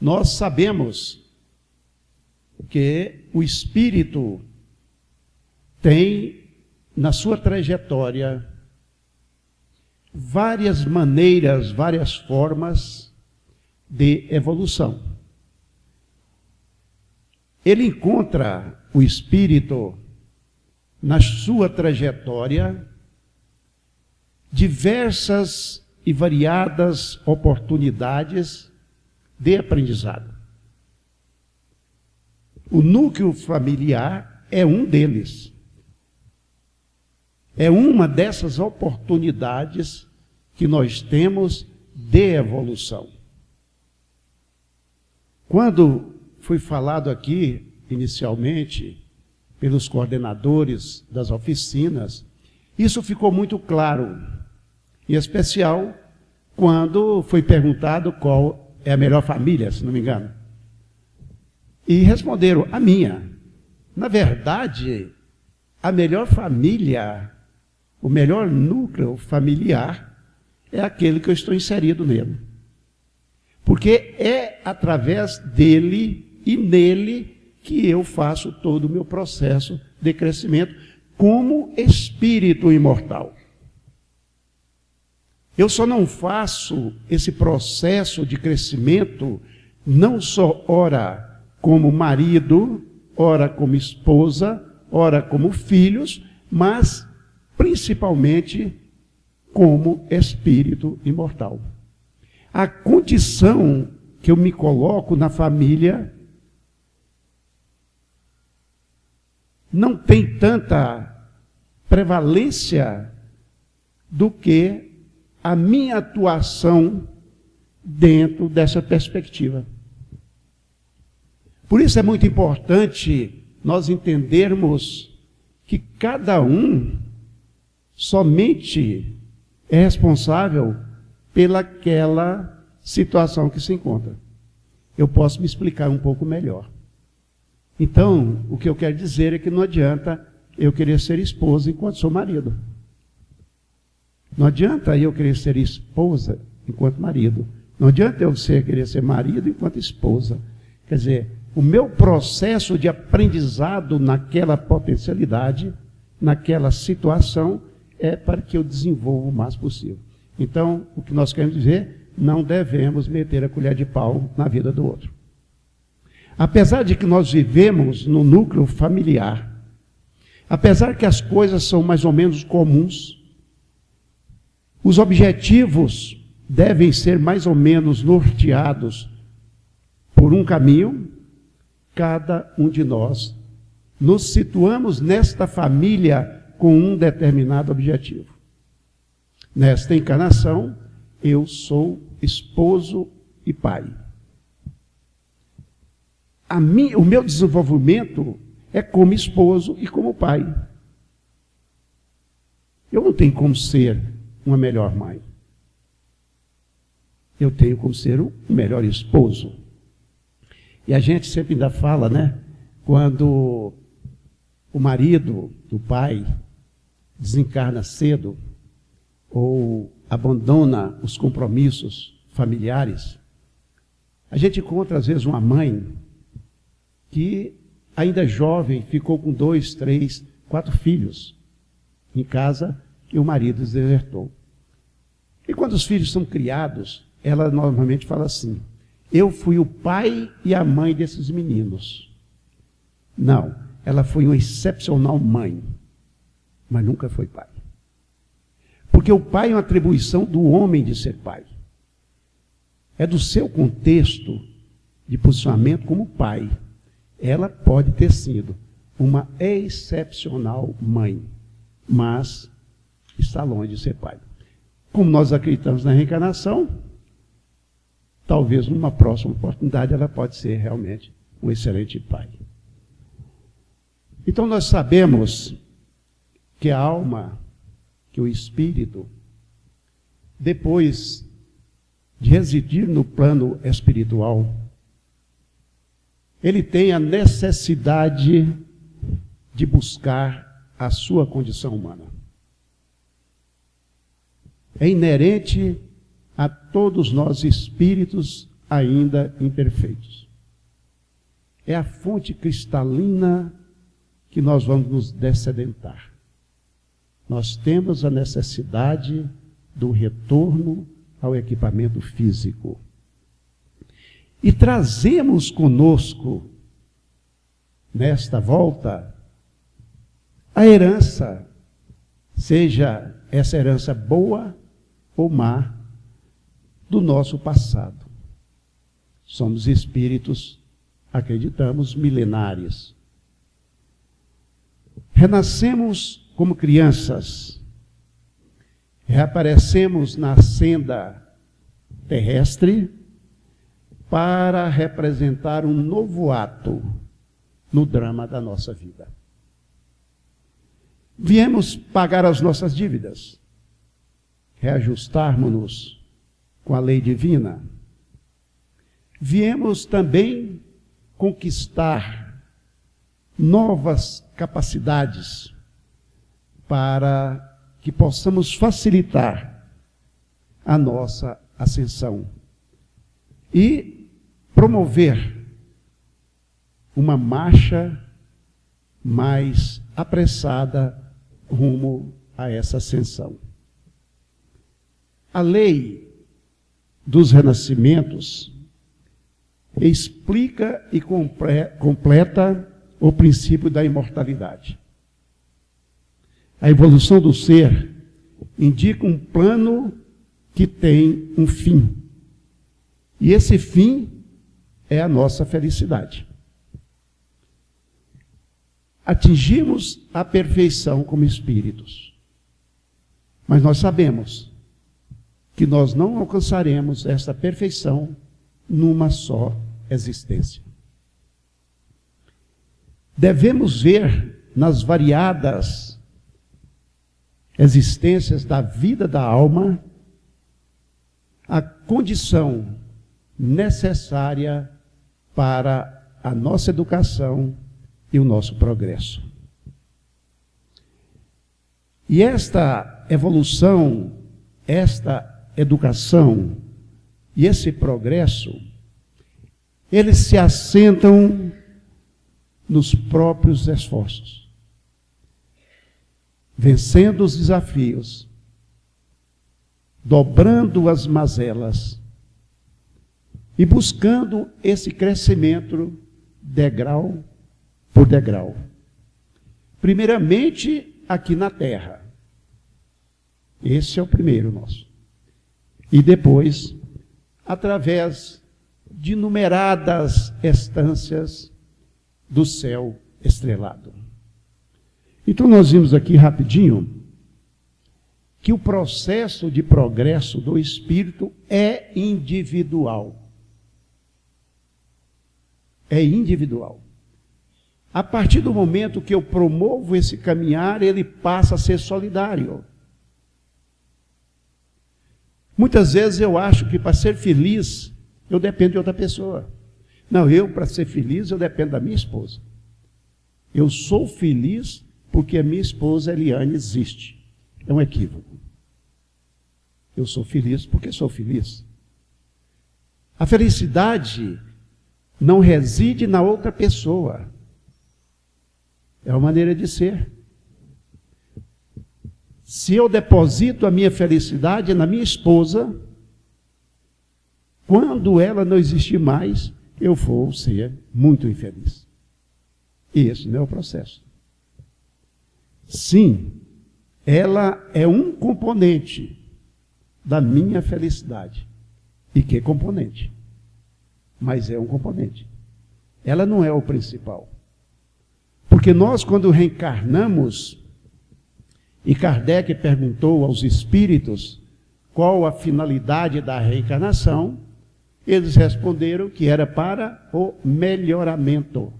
Nós sabemos que o espírito tem, na sua trajetória, várias maneiras, várias formas de evolução. Ele encontra o espírito, na sua trajetória, diversas e variadas oportunidades de aprendizado. O núcleo familiar é um deles. É uma dessas oportunidades que nós temos de evolução. Quando foi falado aqui, inicialmente, pelos coordenadores das oficinas, isso ficou muito claro, em especial quando foi perguntado qual é a melhor família, se não me engano. E responderam, a minha. Na verdade, a melhor família, o melhor núcleo familiar é aquele que eu estou inserido nele. Porque é através dele e nele que eu faço todo o meu processo de crescimento como espírito imortal. Eu só não faço esse processo de crescimento não só ora como marido, ora como esposa, ora como filhos, mas principalmente como espírito imortal. A condição que eu me coloco na família não tem tanta prevalência do que a minha atuação dentro dessa perspectiva. Por isso é muito importante nós entendermos que cada um somente é responsável pelaquela situação que se encontra. Eu posso me explicar um pouco melhor. Então, o que eu quero dizer é que não adianta eu querer ser esposa enquanto sou marido. Não adianta eu querer ser esposa enquanto marido. Não adianta eu querer ser marido enquanto esposa. Quer dizer, o meu processo de aprendizado naquela potencialidade, naquela situação, é para que eu desenvolva o mais possível. Então, o que nós queremos dizer, não devemos meter a colher de pau na vida do outro. Apesar de que nós vivemos no núcleo familiar, apesar que as coisas são mais ou menos comuns, os objetivos devem ser mais ou menos norteados por um caminho. Cada um de nós nos situamos nesta família com um determinado objetivo. Nesta encarnação, eu sou esposo e pai. O meu desenvolvimento é como esposo e como pai. Eu não tenho como ser uma melhor mãe. Eu tenho como ser um melhor esposo. E a gente sempre ainda fala, né? Quando o marido do pai desencarna cedo ou abandona os compromissos familiares, a gente encontra às vezes uma mãe que ainda jovem ficou com 2, 3, 4 filhos em casa e o marido desertou. E quando os filhos são criados, ela normalmente fala assim: eu fui o pai e a mãe desses meninos. Não, ela foi uma excepcional mãe, mas nunca foi pai. Porque o pai é uma atribuição do homem de ser pai. É do seu contexto de posicionamento como pai. Ela pode ter sido uma excepcional mãe, mas está longe de ser pai. Como nós acreditamos na reencarnação, talvez numa próxima oportunidade ela pode ser realmente um excelente pai. Então nós sabemos que a alma, que o espírito, depois de residir no plano espiritual, ele tem a necessidade de buscar a sua condição humana. É inerente a todos nós espíritos ainda imperfeitos. É a fonte cristalina que nós vamos nos dessedentar. Nós temos a necessidade do retorno ao equipamento físico. E trazemos conosco, nesta volta, a herança, seja essa herança boa ou má, do nosso passado. Somos espíritos, acreditamos, milenares. Renascemos como crianças, reaparecemos na senda terrestre para representar um novo ato no drama da nossa vida. Viemos pagar as nossas dívidas, reajustarmos-nos com a lei divina. Viemos também conquistar novas capacidades para que possamos facilitar a nossa ascensão e promover uma marcha mais apressada rumo a essa ascensão. A lei dos renascimentos explica e completa o princípio da imortalidade. A evolução do ser indica um plano que tem um fim. E esse fim é a nossa felicidade. Atingimos a perfeição como espíritos. Mas nós sabemos que nós não alcançaremos essa perfeição numa só existência. Devemos ver nas variadas existências da vida da alma a condição necessária para a nossa educação e o nosso progresso. E esta evolução, esta educação e esse progresso, eles se assentam nos próprios esforços, vencendo os desafios, dobrando as mazelas e buscando esse crescimento degrau por degrau. Primeiramente, aqui na Terra. Esse é o primeiro nosso. E depois, através de inumeradas estâncias do céu estrelado. Então nós vimos aqui rapidinho que o processo de progresso do espírito é individual. É individual. A partir do momento que eu promovo esse caminhar, ele passa a ser solidário. Muitas vezes eu acho que para ser feliz, eu dependo de outra pessoa. Não, para ser feliz, eu dependo da minha esposa. Eu sou feliz porque a minha esposa, Eliane, existe. É um equívoco. Eu sou feliz porque sou feliz. A felicidade não reside na outra pessoa. É uma maneira de ser. Se eu deposito a minha felicidade na minha esposa, quando ela não existir mais, eu vou ser muito infeliz. E esse não é o processo. Sim, ela é um componente da minha felicidade. E que componente? Mas é um componente. Ela não é o principal. Porque nós, quando reencarnamos, e Kardec perguntou aos espíritos qual a finalidade da reencarnação, eles responderam que era para o melhoramento.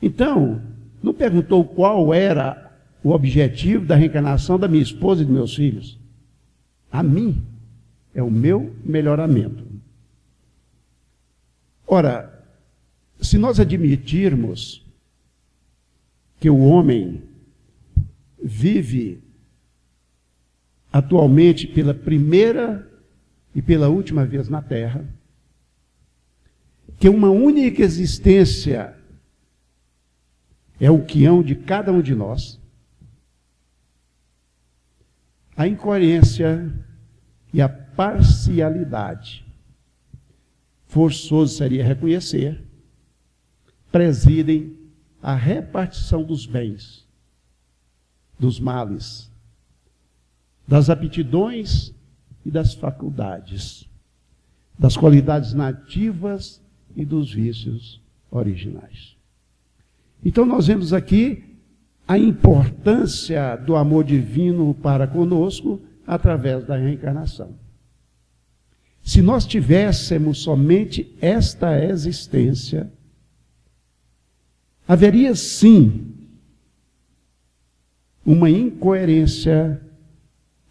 Então, não perguntou qual era o objetivo da reencarnação da minha esposa e dos meus filhos. A mim é o meu melhoramento. Ora, se nós admitirmos que o homem vive atualmente pela primeira e pela última vez na Terra, que uma única existência é o quião de cada um de nós, a incoerência e a parcialidade, forçoso seria reconhecer, presidem a repartição dos bens, dos males, das aptidões e das faculdades, das qualidades nativas e dos vícios originais. Então nós vemos aqui a importância do amor divino para conosco através da reencarnação. Se nós tivéssemos somente esta existência, haveria sim uma incoerência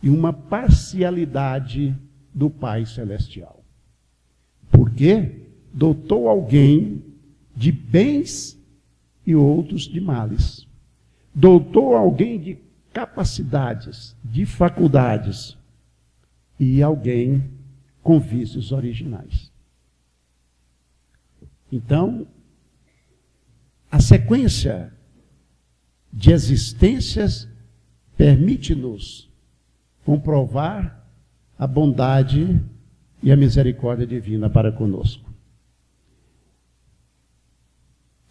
e uma parcialidade do Pai Celestial. Porque dotou alguém de bens e outros de males. Dotou alguém de capacidades, de faculdades, e alguém com vícios originais. Então, a sequência de existências permite-nos comprovar a bondade e a misericórdia divina para conosco.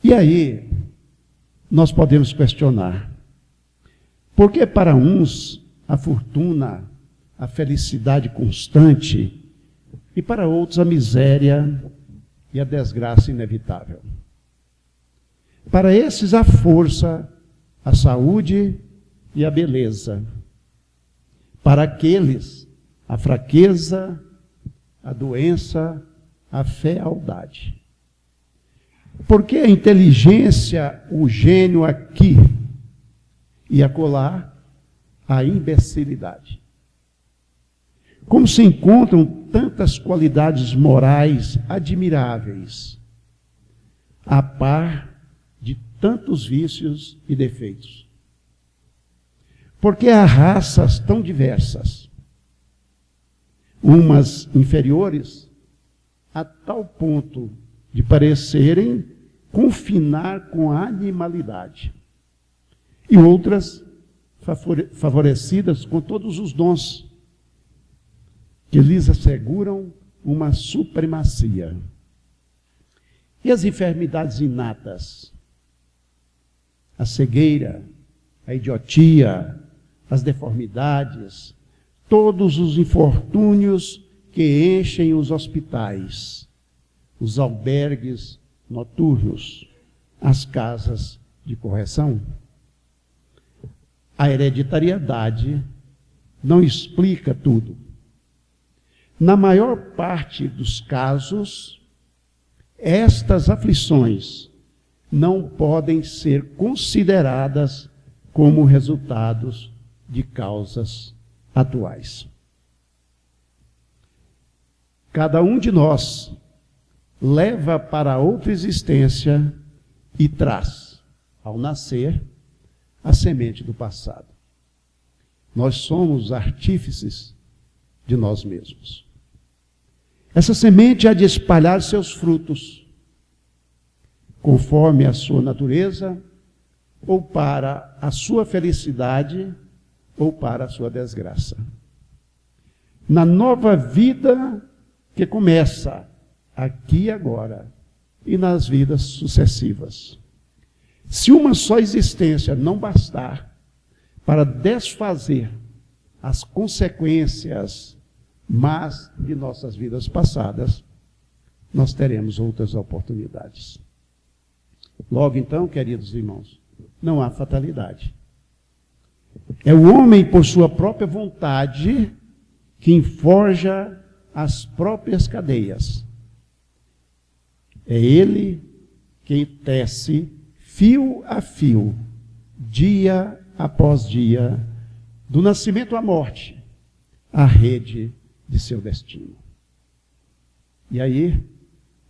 E aí, nós podemos questionar, por que para uns a fortuna, a felicidade constante, e para outros a miséria e a desgraça inevitável? Para esses a força, a saúde e a beleza. Para aqueles a fraqueza, a doença, a fealdade. Porque a inteligência, o gênio aqui e acolá, a imbecilidade. Como se encontram tantas qualidades morais admiráveis, a par de tantos vícios e defeitos. Porque há raças tão diversas, umas inferiores, a tal ponto de parecerem confinar com a animalidade, e outras favorecidas com todos os dons que lhes asseguram uma supremacia. E as enfermidades inatas, a cegueira, a idiotia, as deformidades, todos os infortúnios que enchem os hospitais, os albergues noturnos, as casas de correção. A hereditariedade não explica tudo. Na maior parte dos casos, estas aflições não podem ser consideradas como resultados de causas atuais. Cada um de nós leva para outra existência e traz, ao nascer, a semente do passado. Nós somos artífices de nós mesmos. Essa semente há de espalhar seus frutos, conforme a sua natureza, ou para a sua felicidade, ou para a sua desgraça. Na nova vida que começa aqui e agora, e nas vidas sucessivas. Se uma só existência não bastar para desfazer as consequências más de nossas vidas passadas, nós teremos outras oportunidades. Logo então, queridos irmãos, não há fatalidade. É o homem, por sua própria vontade, que enforja as próprias cadeias. É ele quem tece fio a fio, dia após dia, do nascimento à morte, a rede de seu destino. E aí,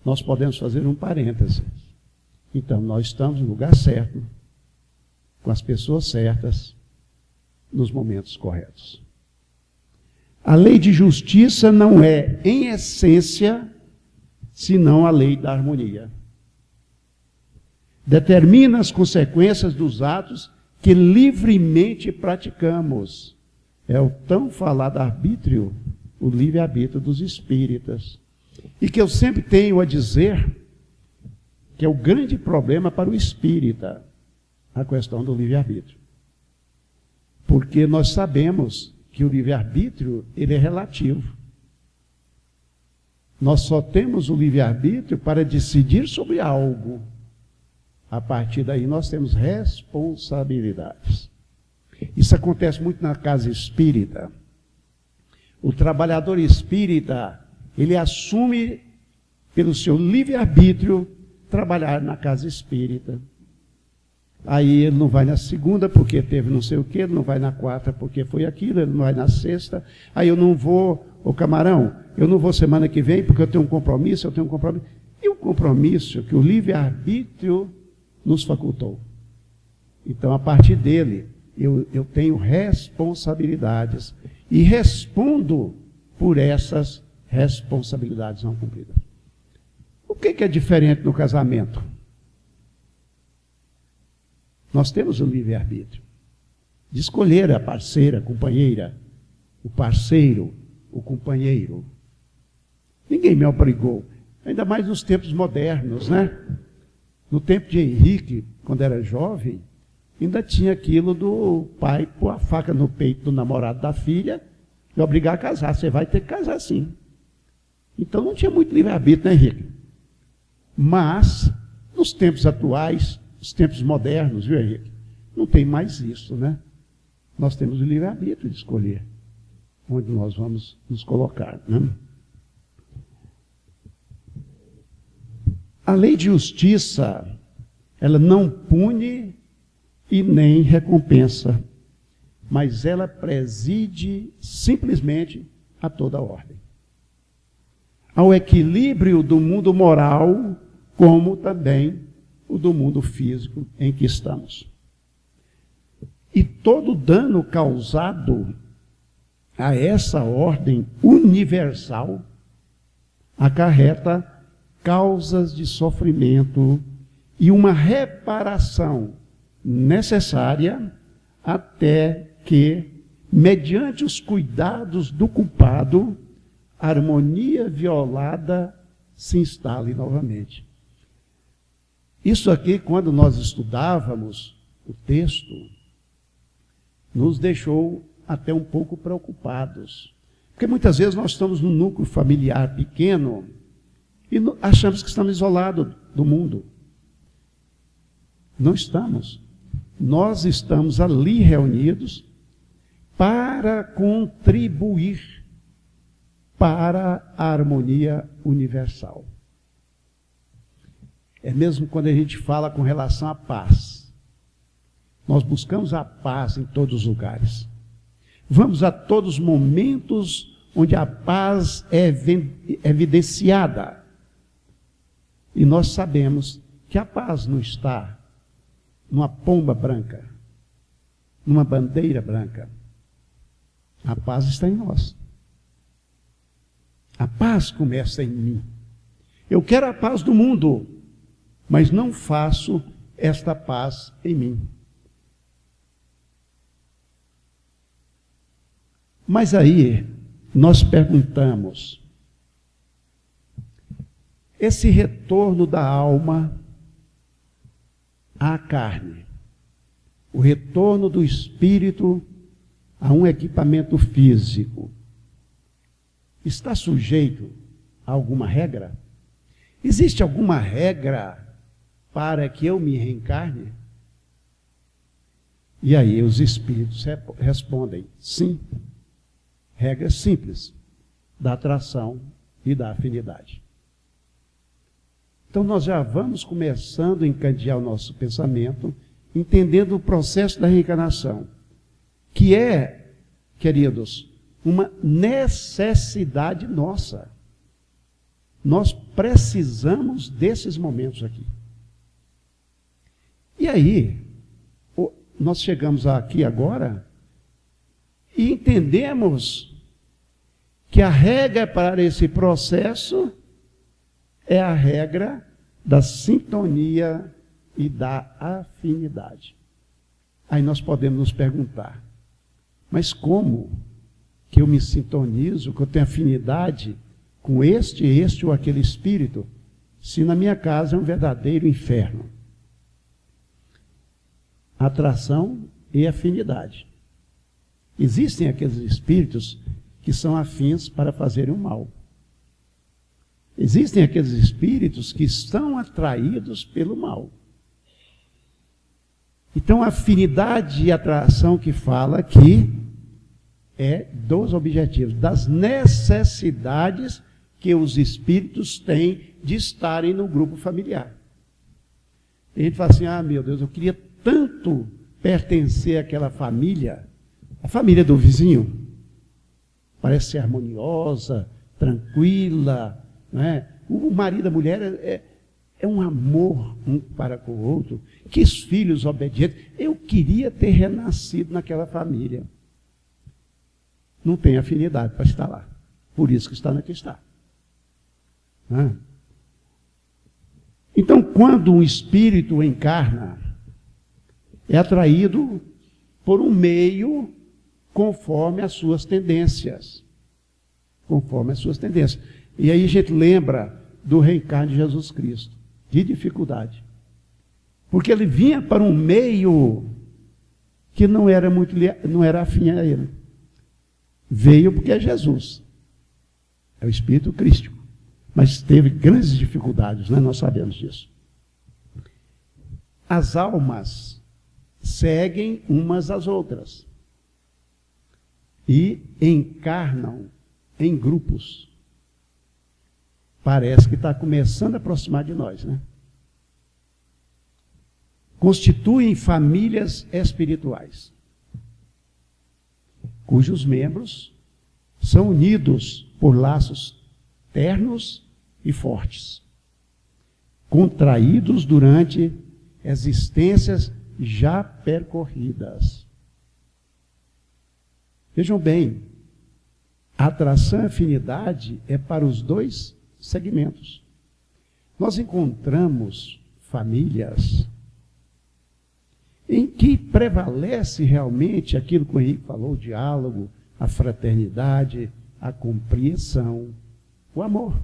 nós podemos fazer um parêntese. Então, nós estamos no lugar certo, com as pessoas certas, nos momentos corretos. A lei de justiça não é, em essência, senão a lei da harmonia. Determina as consequências dos atos que livremente praticamos. É o tão falado arbítrio, o livre-arbítrio dos espíritas. E que eu sempre tenho a dizer que é o grande problema para o espírita, a questão do livre-arbítrio. Porque nós sabemos que o livre-arbítrio, ele é relativo. Nós só temos o livre-arbítrio para decidir sobre algo. A partir daí nós temos responsabilidades. Isso acontece muito na casa espírita. O trabalhador espírita, ele assume pelo seu livre-arbítrio trabalhar na casa espírita. Aí ele não vai na segunda porque teve não sei o quê, ele não vai na quarta porque foi aquilo, ele não vai na sexta. Aí eu não vou, ô camarão, eu não vou semana que vem porque eu tenho um compromisso, E o compromisso que o livre-arbítrio nos facultou. Então, a partir dele, eu tenho responsabilidades e respondo por essas responsabilidades não cumpridas. O que é diferente no casamento? Nós temos o livre-arbítrio de escolher a parceira, a companheira, o parceiro, o companheiro. Ninguém me obrigou, ainda mais nos tempos modernos, né? No tempo de Henrique, quando era jovem, ainda tinha aquilo do pai pôr a faca no peito do namorado da filha e obrigar a casar. Você vai ter que casar sim. Então não tinha muito livre-arbítrio, né, Henrique? Mas, nos tempos atuais, os tempos modernos, viu, Henrique? Não tem mais isso, né? Nós temos o livre-arbítrio de escolher onde nós vamos nos colocar, né? A lei de justiça, ela não pune e nem recompensa, mas ela preside simplesmente a toda a ordem. Ao equilíbrio do mundo moral, como também o do mundo físico em que estamos. E todo dano causado a essa ordem universal acarreta causas de sofrimento e uma reparação necessária até que, mediante os cuidados do culpado, a harmonia violada se instale novamente. Isso aqui, quando nós estudávamos o texto, nos deixou até um pouco preocupados. Porque muitas vezes nós estamos num núcleo familiar pequeno e achamos que estamos isolados do mundo. Não estamos. Nós estamos ali reunidos para contribuir para a harmonia universal. É mesmo quando a gente fala com relação à paz. Nós buscamos a paz em todos os lugares. Vamos a todos os momentos onde a paz é evidenciada. E nós sabemos que a paz não está numa pomba branca, numa bandeira branca. A paz está em nós. A paz começa em mim. Eu quero a paz do mundo, mas não faço esta paz em mim. Mas aí nós perguntamos, esse retorno da alma à carne, o retorno do espírito a um equipamento físico, está sujeito a alguma regra? Existe alguma regra para que eu me reencarne? E aí os espíritos respondem, sim. Regra simples, da atração e da afinidade. Então nós já vamos começando a encadear o nosso pensamento, entendendo o processo da reencarnação, que é, queridos, uma necessidade nossa. Nós precisamos desses momentos aqui. E aí, nós chegamos aqui agora e entendemos que a regra para esse processo é a regra da sintonia e da afinidade. Aí nós podemos nos perguntar, mas como que eu me sintonizo, que eu tenho afinidade com este ou aquele espírito, se na minha casa é um verdadeiro inferno? Atração e afinidade. Existem aqueles espíritos que são afins para fazerem o mal. Existem aqueles espíritos que estão atraídos pelo mal. Então, a afinidade e atração que fala aqui é dos objetivos, das necessidades que os espíritos têm de estarem no grupo familiar. Tem gente que fala assim, meu Deus, eu queria tanto pertencer àquela família, a família do vizinho, parece ser harmoniosa, tranquila, não é? O marido e a mulher é um amor um para com o outro, que os filhos obedientes, eu queria ter renascido naquela família. Não tem afinidade para estar lá, por isso que está na que está. Não é? Então, quando um espírito encarna, é atraído por um meio conforme as suas tendências. Conforme as suas tendências. E aí a gente lembra do reencarne de Jesus Cristo. De dificuldade. Porque ele vinha para um meio que não era afim a ele. Veio porque é Jesus. É o Espírito Crístico. Mas teve grandes dificuldades, né? Nós sabemos disso. As almas seguem umas às outras. E encarnam em grupos. Parece que está começando a aproximar de nós, né? Constituem famílias espirituais, cujos membros são unidos por laços ternos e fortes, contraídos durante existências já percorridas. Vejam bem, a atração e afinidade é para os dois segmentos. Nós encontramos famílias em que prevalece realmente aquilo que o Henrique falou, o diálogo, a fraternidade, a compreensão, o amor.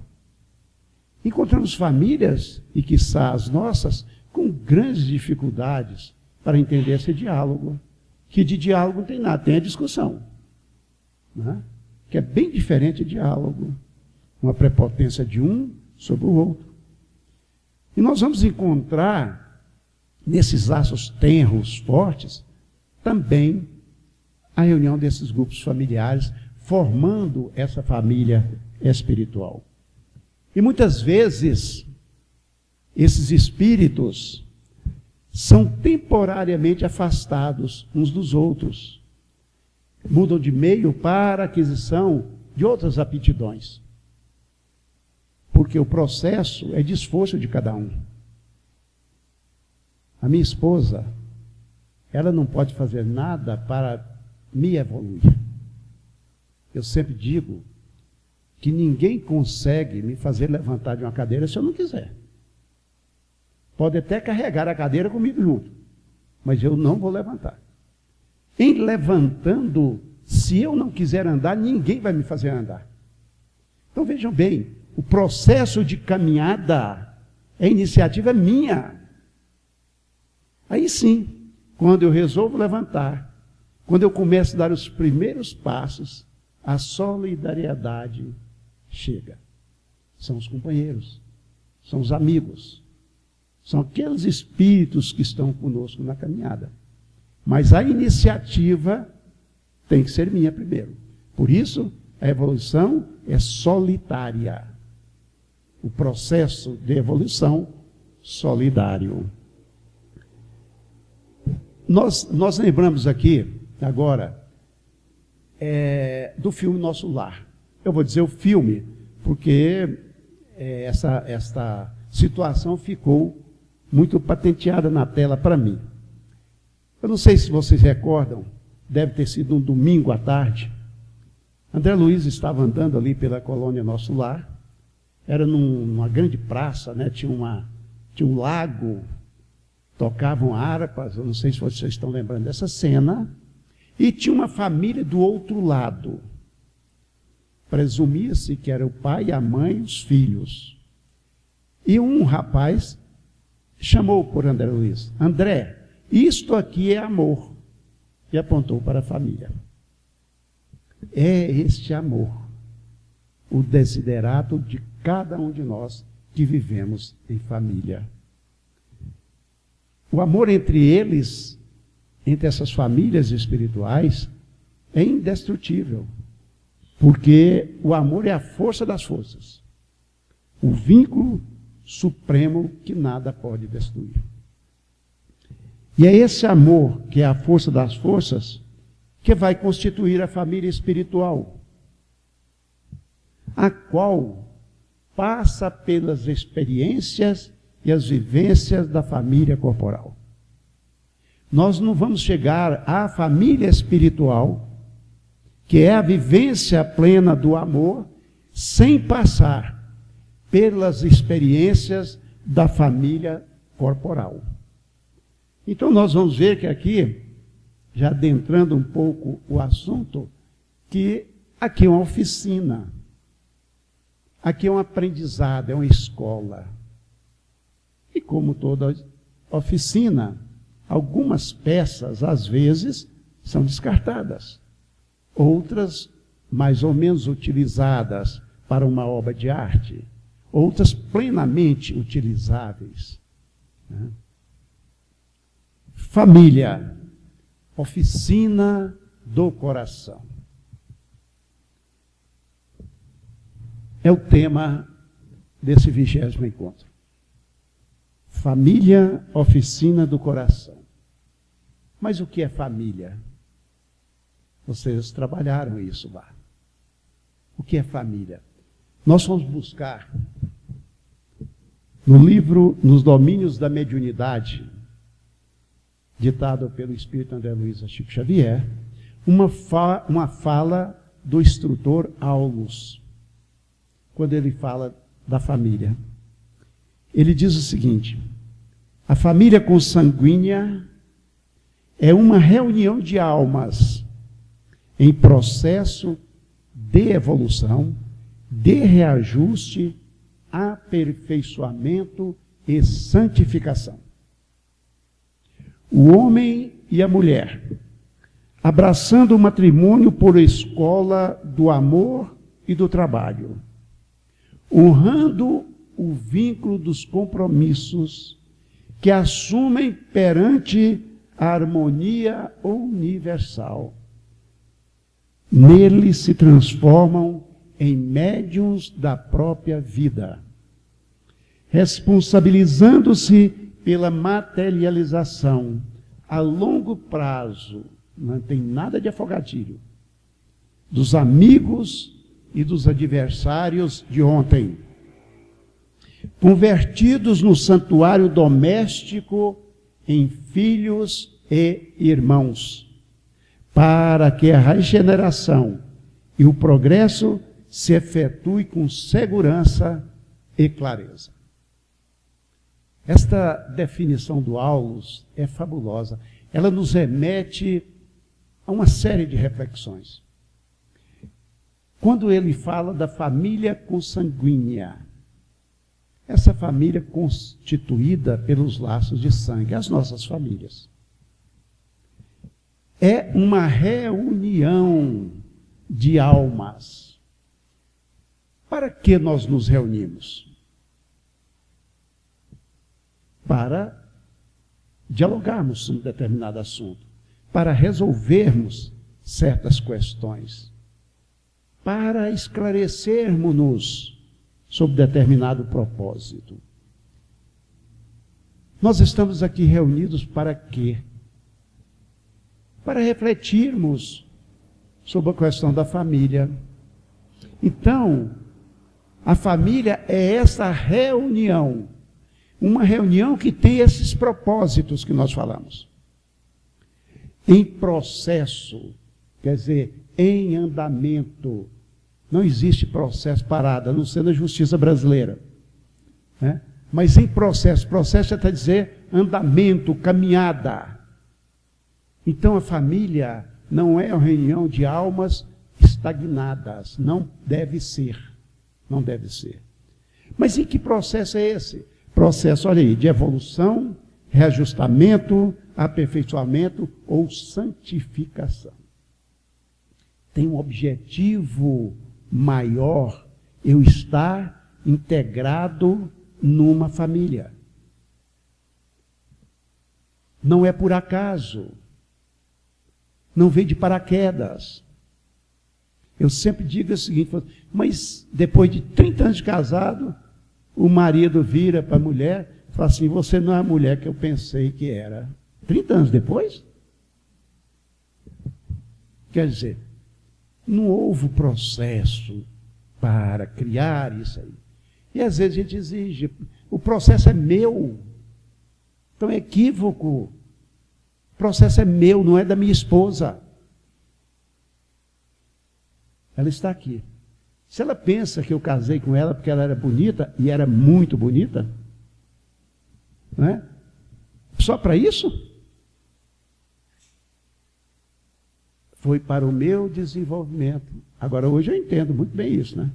Encontramos famílias, e quiçá as nossas, com grandes dificuldades para entender esse diálogo, que de diálogo não tem nada, tem a discussão, né? Que é bem diferente de diálogo, uma prepotência de um sobre o outro. E nós vamos encontrar, nesses laços tenros, fortes, também a reunião desses grupos familiares, formando essa família espiritual. E muitas vezes, esses espíritos são temporariamente afastados uns dos outros. Mudam de meio para a aquisição de outras aptidões. Porque o processo é de esforço de cada um. A minha esposa, ela não pode fazer nada para me evoluir. Eu sempre digo que ninguém consegue me fazer levantar de uma cadeira se eu não quiser. Pode até carregar a cadeira comigo junto, mas eu não vou levantar. Em levantando, se eu não quiser andar, ninguém vai me fazer andar. Então vejam bem, o processo de caminhada, a iniciativa é minha. Aí sim, quando eu resolvo levantar, quando eu começo a dar os primeiros passos, a solidariedade chega. São os companheiros, são os amigos, são aqueles espíritos que estão conosco na caminhada. Mas a iniciativa tem que ser minha primeiro. Por isso, a evolução é solitária. O processo de evolução solidário. Nós lembramos aqui, agora, do filme Nosso Lar. Eu vou dizer o filme, porque esta situação ficou muito patenteada na tela para mim. Eu não sei se vocês recordam, deve ter sido um domingo à tarde. André Luiz estava andando ali pela colônia Nosso Lar, era numa grande praça, né? Tinha um lago, tocavam harpas, eu não sei se vocês estão lembrando dessa cena, e tinha uma família do outro lado. Presumia-se que era o pai, a mãe e os filhos. E um rapaz chamou por André Luiz: André, isto aqui é amor. E apontou para a família. É este amor, o desiderato de cada um de nós que vivemos em família. O amor entre eles, entre essas famílias espirituais, é indestrutível, porque o amor é a força das forças, o vínculo supremo que nada pode destruir. E é esse amor, que é a força das forças, que vai constituir a família espiritual, a qual passa pelas experiências e as vivências da família corporal. Nós não vamos chegar à família espiritual, que é a vivência plena do amor, sem passar pelas experiências da família corporal. Então nós vamos ver que aqui, já adentrando um pouco o assunto, que aqui é uma oficina, aqui é um aprendizado, é uma escola. E como toda oficina, algumas peças, às vezes, são descartadas. Outras, mais ou menos utilizadas para uma obra de arte. Outras, plenamente utilizáveis. Família, oficina do coração. É o tema desse 20º encontro. Família, oficina do coração. Mas o que é família? Vocês trabalharam isso lá. O que é família? Nós fomos buscar no livro Nos Domínios da Mediunidade, ditado pelo Espírito André Luiz Chico Xavier, uma fala do instrutor Aulus, quando ele fala da família. Ele diz o seguinte: a família consanguínea é uma reunião de almas em processo de evolução, de reajuste, aperfeiçoamento e santificação. O homem e a mulher, abraçando o matrimônio por escola do amor e do trabalho, honrando o vínculo dos compromissos que assumem perante a harmonia universal. Nele se transformam em médiuns da própria vida, responsabilizando-se pela materialização a longo prazo, não tem nada de afogadilho, dos amigos e dos adversários de ontem, convertidos no santuário doméstico em filhos e irmãos, para que a regeneração e o progresso se efetue com segurança e clareza. Esta definição do Aulus é fabulosa. Ela nos remete a uma série de reflexões. Quando ele fala da família consanguínea, essa família constituída pelos laços de sangue, as nossas famílias, é uma reunião de almas. Para que nós nos reunimos? Para dialogarmos sobre um determinado assunto, para resolvermos certas questões, para esclarecermos-nos sobre determinado propósito. Nós estamos aqui reunidos para quê? Para refletirmos sobre a questão da família. Então, a família é essa reunião, uma reunião que tem esses propósitos que nós falamos. Em processo, quer dizer, em andamento, Não existe processo parado, a não ser na justiça brasileira. Né? Mas em processo já está dizer andamento, caminhada. Então a família não é uma reunião de almas estagnadas, não deve ser. Não deve ser. Mas em que processo é esse? Processo, olha aí, de evolução, reajustamento, aperfeiçoamento ou santificação. Tem um objetivo maior, eu estar integrado numa família. Não é por acaso. Não veio de paraquedas. Eu sempre digo o seguinte, mas depois de 30 anos de casado, o marido vira para a mulher e fala assim, você não é a mulher que eu pensei que era. 30 anos depois? Quer dizer, não houve processo para criar isso aí. E às vezes a gente exige, o processo é meu. Então é equívoco. O processo é meu, não é da minha esposa. Ela está aqui. Se ela pensa que eu casei com ela porque ela era bonita, e era muito bonita, não é? Só para isso? Foi para o meu desenvolvimento. Agora, hoje eu entendo muito bem isso, né?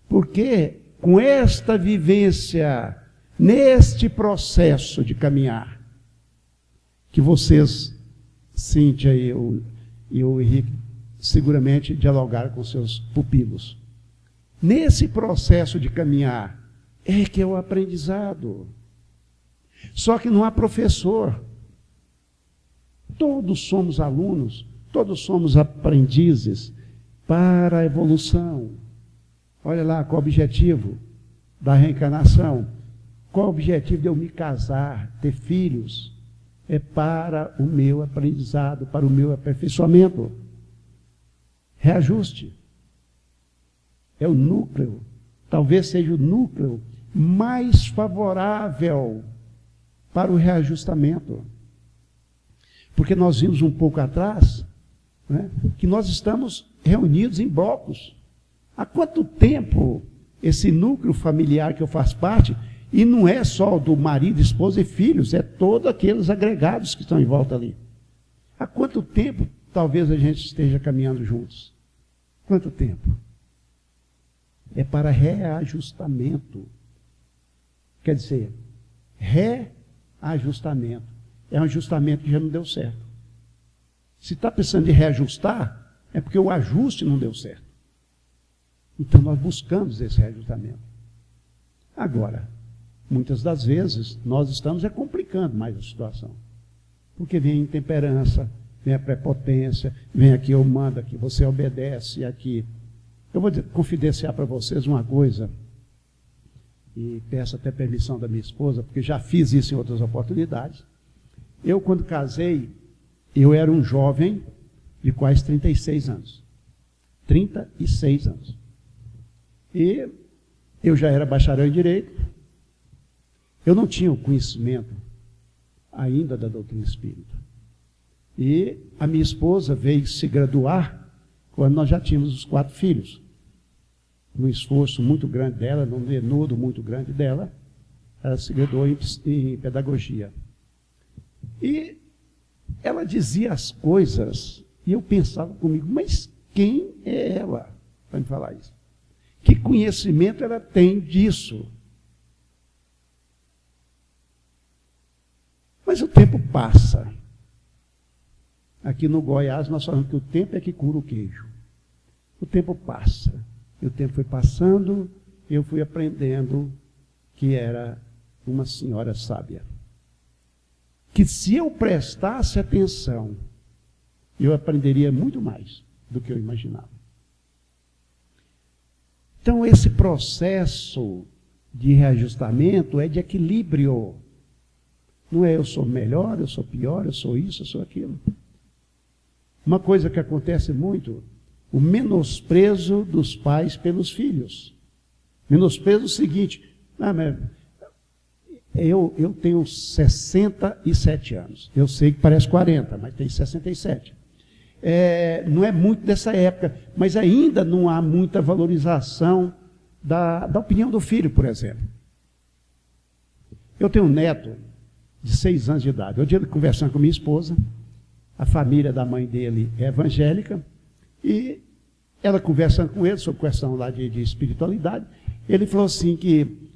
Porque com esta vivência, neste processo de caminhar, que vocês, Cíntia e o Henrique, seguramente dialogaram com seus pupilos. Nesse processo de caminhar, é que é o aprendizado. Só que não há professor. Todos somos alunos, todos somos aprendizes para a evolução. Olha lá, qual o objetivo da reencarnação? Qual o objetivo de eu me casar, ter filhos? É para o meu aprendizado, para o meu aperfeiçoamento. Reajuste. É o núcleo, talvez seja o núcleo mais favorável para o reajustamento. Porque nós vimos um pouco atrás, né, que nós estamos reunidos em blocos. Há quanto tempo esse núcleo familiar que eu faço parte, e não é só do marido, esposa e filhos, é todos aqueles agregados que estão em volta ali. Há quanto tempo talvez a gente esteja caminhando juntos? Quanto tempo? É para reajustamento. Quer dizer, reajustamento. É um ajustamento que já não deu certo. Se está pensando em reajustar, é porque o ajuste não deu certo. Então nós buscamos esse reajustamento. Agora, muitas das vezes, nós estamos complicando mais a situação. Porque vem a intemperança, vem a prepotência, vem aqui eu mando, aqui você obedece, aqui. Eu vou confidenciar para vocês uma coisa, e peço até permissão da minha esposa, porque já fiz isso em outras oportunidades. Eu, quando casei, eu era um jovem de quase 36 anos. 36 anos. E eu já era bacharel em Direito. Eu não tinha o conhecimento ainda da doutrina espírita. E a minha esposa veio se graduar quando nós já tínhamos os 4 filhos. Num esforço muito grande dela, num denudo muito grande dela, ela se graduou em pedagogia. E ela dizia as coisas, e eu pensava comigo, mas quem é ela para me falar isso? Que conhecimento ela tem disso? Mas o tempo passa. Aqui no Goiás nós falamos que o tempo é que cura o queijo. O tempo passa. E o tempo foi passando, eu fui aprendendo que era uma senhora sábia. Que se eu prestasse atenção, eu aprenderia muito mais do que eu imaginava. Então, esse processo de reajustamento é de equilíbrio. Não é eu sou melhor, eu sou pior, eu sou isso, eu sou aquilo. Uma coisa que acontece muito, o menosprezo dos pais pelos filhos. Menosprezo é o seguinte, eu tenho 67 anos. Eu sei que parece 40, mas tem 67. não é muito dessa época, mas ainda não há muita valorização da opinião do filho, por exemplo. Eu tenho um neto de 6 anos de idade. Eu dia conversando com minha esposa, a família da mãe dele é evangélica, e ela conversando com ele sobre questão lá de espiritualidade, ele falou assim que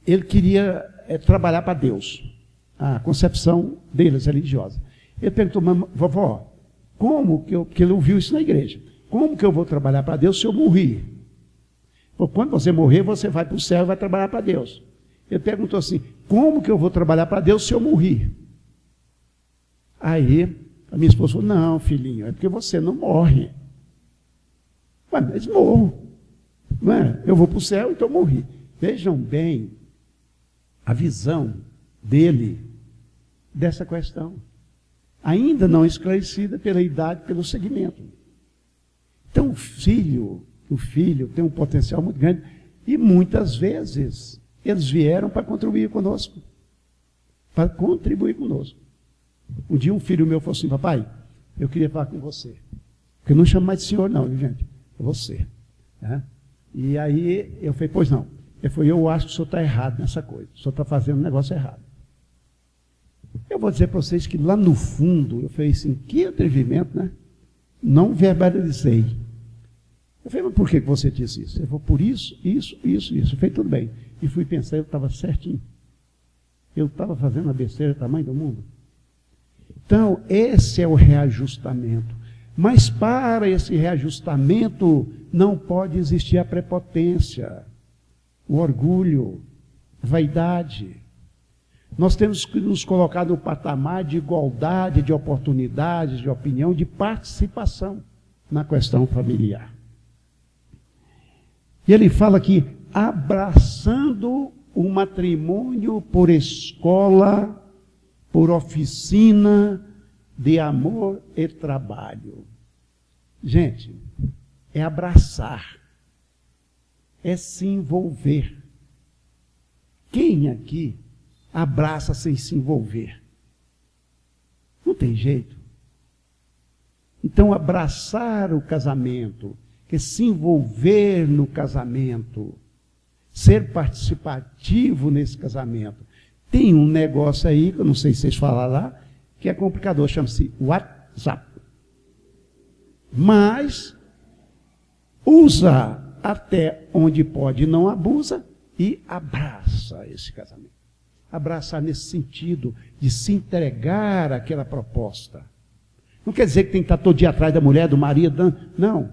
ele queria trabalhar para Deus, a concepção deles religiosa. Ele perguntou, vovó, como que ele ouviu isso na igreja, como que eu vou trabalhar para Deus se eu morrer? Quando você morrer, você vai para o céu e vai trabalhar para Deus. Ele perguntou assim, como que eu vou trabalhar para Deus se eu morrer? Aí, a minha esposa falou, não, filhinho, é porque você não morre. Mas morro. Não é? Eu vou para o céu, então morri. Vejam bem a visão dele dessa questão. Ainda não esclarecida pela idade, pelo segmento. Então, o filho tem um potencial muito grande e muitas vezes eles vieram para contribuir conosco. Para contribuir conosco. Um dia um filho meu falou assim, papai, eu queria falar com você. Porque eu não chamo mais de senhor não, gente. É você. Né? E aí eu falei, pois não. Ele falou, eu acho que o senhor está errado nessa coisa. O senhor está fazendo um negócio errado. Eu vou dizer para vocês que lá no fundo, eu falei assim, que atrevimento, né? Não verbalizei. Eu falei, mas por que você disse isso? Ele falou, por isso. Eu falei, tudo bem. E fui pensar, eu estava certinho. Eu estava fazendo a besteira do tamanho do mundo. Então, esse é o reajustamento. Mas para esse reajustamento, não pode existir a prepotência, o orgulho, a vaidade. Nós temos que nos colocar no patamar de igualdade, de oportunidades, de opinião, de participação na questão familiar. E ele fala que abraçando o matrimônio por escola, por oficina de amor e trabalho. Gente, é abraçar, é se envolver. Quem aqui abraça sem se envolver? Não tem jeito. Então, abraçar o casamento, que é se envolver no casamento, ser participativo nesse casamento. Tem um negócio aí, que eu não sei se vocês falaram lá, que é complicador, chama-se WhatsApp. Mas usa até onde pode, não abusa, e abraça esse casamento. Abraçar nesse sentido de se entregar àquela proposta. Não quer dizer que tem que estar todo dia atrás da mulher, do marido, não.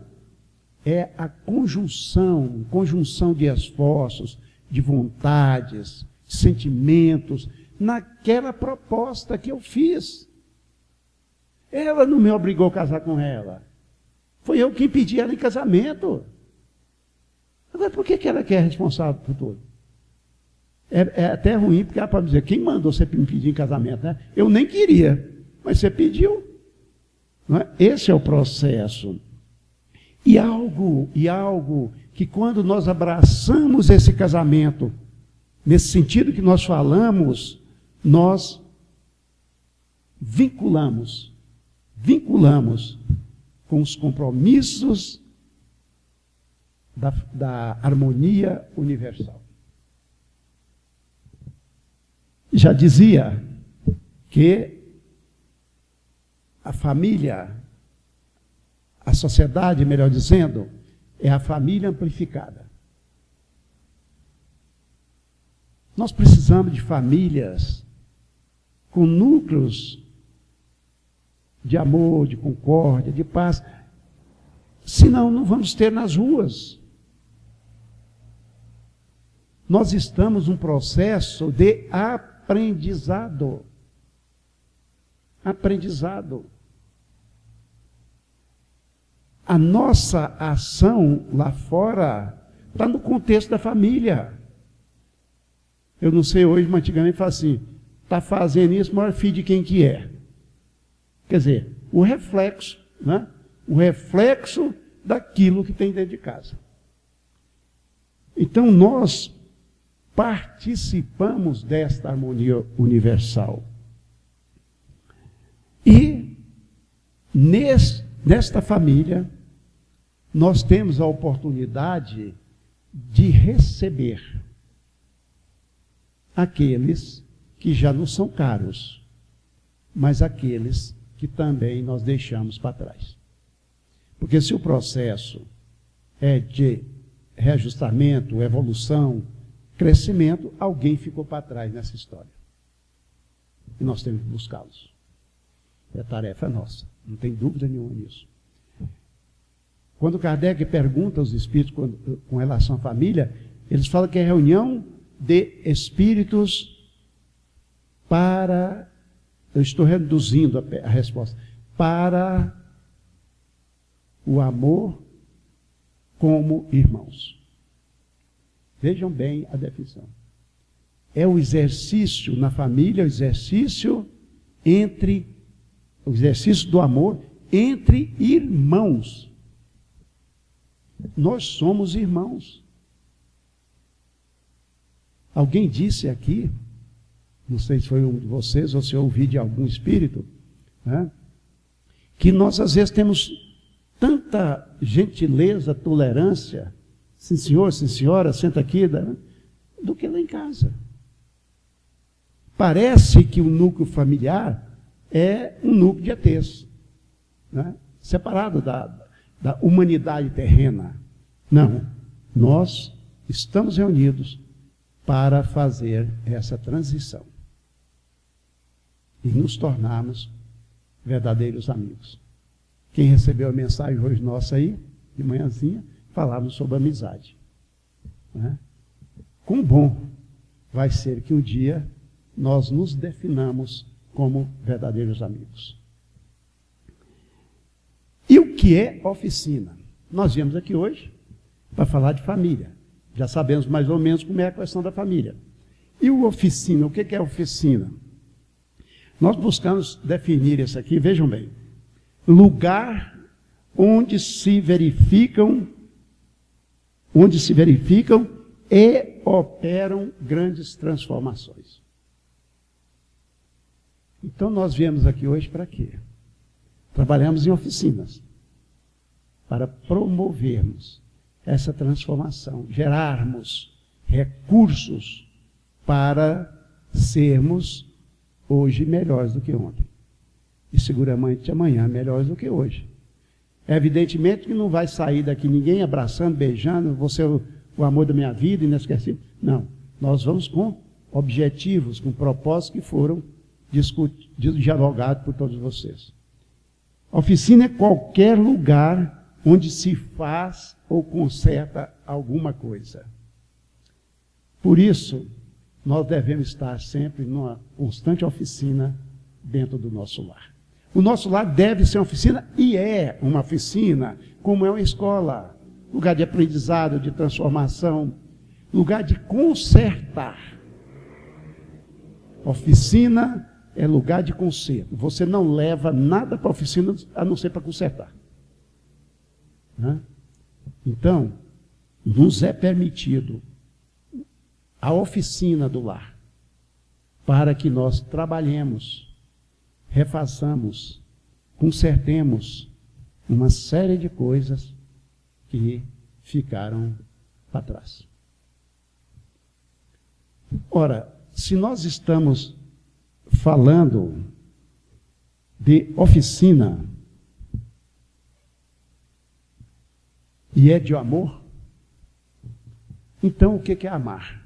É a conjunção de esforços, de vontades, de sentimentos, naquela proposta que eu fiz. Ela não me obrigou a casar com ela. Foi eu que pedi ela em casamento. Agora, por que ela quer responsável por tudo? É até ruim, porque ela pode dizer, quem mandou você me pedir em casamento? Né? Eu nem queria, mas você pediu. Não é? Esse é o processo. E algo que quando nós abraçamos esse casamento, nesse sentido que nós falamos, nós vinculamos com os compromissos da harmonia universal. Já dizia que a família, a sociedade, melhor dizendo, é a família amplificada. Nós precisamos de famílias com núcleos de amor, de concórdia, de paz. Senão, não vamos ter nas ruas. Nós estamos num processo de aprendizado. Aprendizado. A nossa ação lá fora está no contexto da família. Eu não sei hoje, mas antigamente fala assim, está fazendo isso, mas filho de quem que é? Quer dizer, o reflexo, né? O reflexo daquilo que tem dentro de casa. Então, nós participamos desta harmonia universal. E nesta família, nós temos a oportunidade de receber aqueles que já não são caros, mas aqueles que também nós deixamos para trás. Porque se o processo é de reajustamento, evolução, crescimento, alguém ficou para trás nessa história. E nós temos que buscá-los. É tarefa nossa, não tem dúvida nenhuma nisso. Quando Kardec pergunta aos espíritos com relação à família, eles falam que é reunião de espíritos para, eu estou reduzindo a resposta, para o amor como irmãos. Vejam bem a definição. É o exercício na família, o exercício do amor entre irmãos. Nós somos irmãos. Alguém disse aqui, não sei se foi um de vocês ou se eu ouvi de algum espírito, né, que nós às vezes temos tanta gentileza, tolerância, sim senhor, sim senhora, senta aqui, do que lá em casa. Parece que o núcleo familiar é um núcleo de ETs, né, separado da humanidade terrena. Não, nós estamos reunidos para fazer essa transição e nos tornarmos verdadeiros amigos. Quem recebeu a mensagem hoje nossa aí, de manhãzinha, falávamos sobre amizade. Né? Quão bom vai ser que um dia nós nos definamos como verdadeiros amigos. E o que é oficina? Nós viemos aqui hoje para falar de família. Já sabemos mais ou menos como é a questão da família. E o oficina, o que é oficina? Nós buscamos definir isso aqui, vejam bem. Lugar onde se verificam e operam grandes transformações. Então nós viemos aqui hoje para quê? Trabalhamos em oficinas para promovermos essa transformação, gerarmos recursos para sermos hoje melhores do que ontem. E seguramente amanhã melhores do que hoje. Evidentemente que não vai sair daqui ninguém abraçando, beijando, você é o amor da minha vida, inesquecível. Não, nós vamos com objetivos, com propósitos que foram dialogados por todos vocês. A oficina é qualquer lugar onde se faz ou conserta alguma coisa. Por isso, nós devemos estar sempre numa constante oficina dentro do nosso lar. O nosso lar deve ser uma oficina, e é uma oficina, como é uma escola, lugar de aprendizado, de transformação, lugar de consertar. Oficina é lugar de conserto. Você não leva nada para a oficina a não ser para consertar. Né? Então, nos é permitido a oficina do lar para que nós trabalhemos, refaçamos, consertemos uma série de coisas que ficaram para trás. Ora, se nós estamos falando de oficina e é de amor, então o que é amar?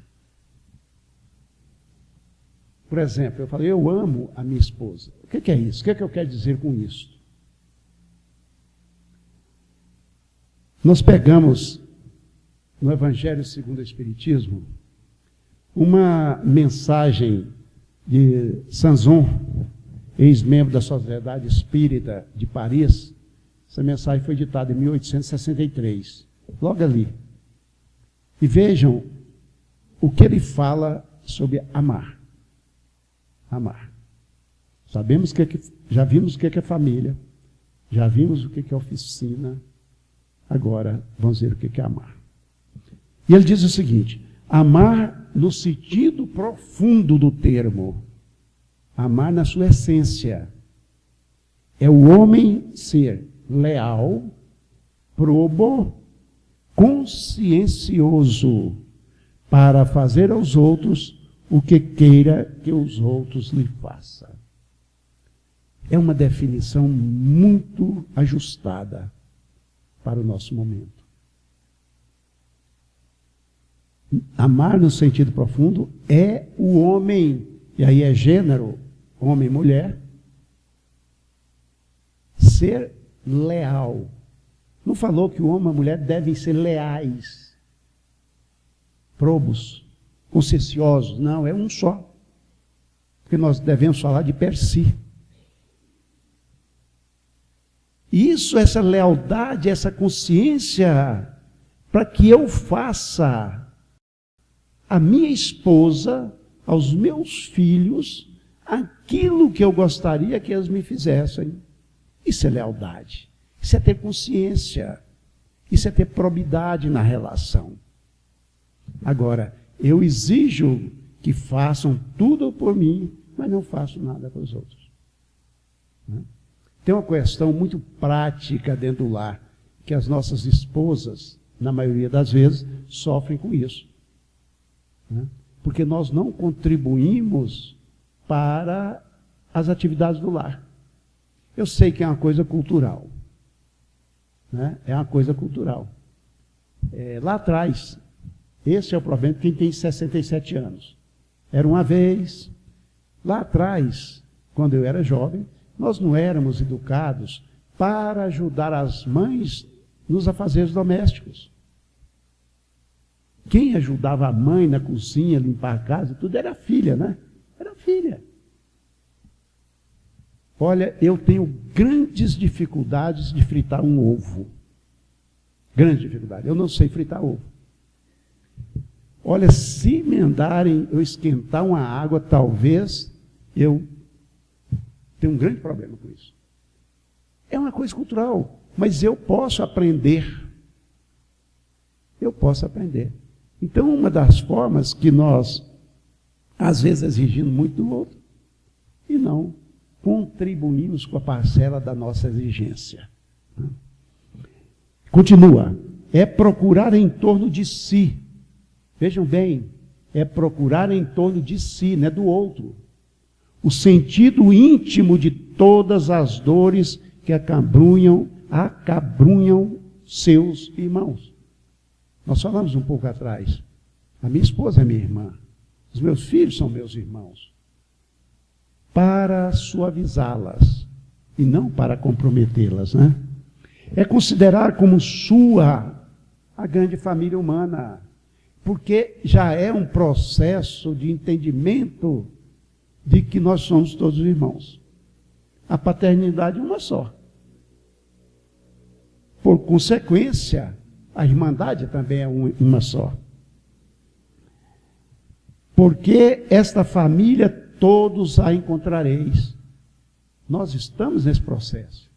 Por exemplo, eu falei, eu amo a minha esposa. O que é isso? O que eu quero dizer com isso? Nós pegamos no Evangelho segundo o Espiritismo uma mensagem de Sanson, ex-membro da Sociedade Espírita de Paris. Essa mensagem foi ditada em 1863, logo ali. E vejam o que ele fala sobre amar. Amar. Sabemos já vimos o que é família, já vimos o que é oficina, agora vamos ver o que é amar. E ele diz o seguinte: amar no sentido profundo do termo, amar na sua essência, É o homem ser leal, probo, consciencioso, para fazer aos outros o que queira que os outros lhe façam. É uma definição muito ajustada para o nosso momento. Amar no sentido profundo é o homem, e aí é gênero, homem e mulher, ser leal. Não falou que o homem e a mulher devem ser leais, probos, conscienciosos. Não, é um só. Porque nós devemos falar de per si. Isso, essa lealdade, essa consciência, para que eu faça a minha esposa, aos meus filhos, aquilo que eu gostaria que eles me fizessem. Isso é lealdade. Isso é ter consciência. Isso é ter probidade na relação. Agora, eu exijo que façam tudo por mim, mas não faço nada para os outros. Tem uma questão muito prática dentro do lar, que as nossas esposas, na maioria das vezes, sofrem com isso. Porque nós não contribuímos para as atividades do lar. Eu sei que é uma coisa cultural. É uma coisa cultural. Lá atrás, esse é o problema de quem tem 67 anos. Era uma vez, lá atrás, quando eu era jovem, nós não éramos educados para ajudar as mães nos afazeres domésticos. Quem ajudava a mãe na cozinha, limpar a casa, tudo era a filha, né? Era a filha. Olha, eu tenho grandes dificuldades de fritar um ovo. Grande dificuldade. Eu não sei fritar ovo. Olha, se me mandarem eu esquentar uma água, talvez eu tenha um grande problema com isso. É uma coisa cultural, mas eu posso aprender. Eu posso aprender. Então, uma das formas que nós, às vezes, exigimos muito do outro, e não contribuímos com a parcela da nossa exigência. Continua. É procurar em torno de si. Vejam bem, é procurar em torno de si, não é do outro. O sentido íntimo de todas as dores que acabrunham seus irmãos. Nós falamos um pouco atrás. A minha esposa é minha irmã. Os meus filhos são meus irmãos. Para suavizá-las e não para comprometê-las, né? É considerar como sua a grande família humana, porque já é um processo de entendimento de que nós somos todos irmãos. A paternidade é uma só. Por consequência, a irmandade também é uma só. Porque esta família todos a encontrareis. Nós estamos nesse processo.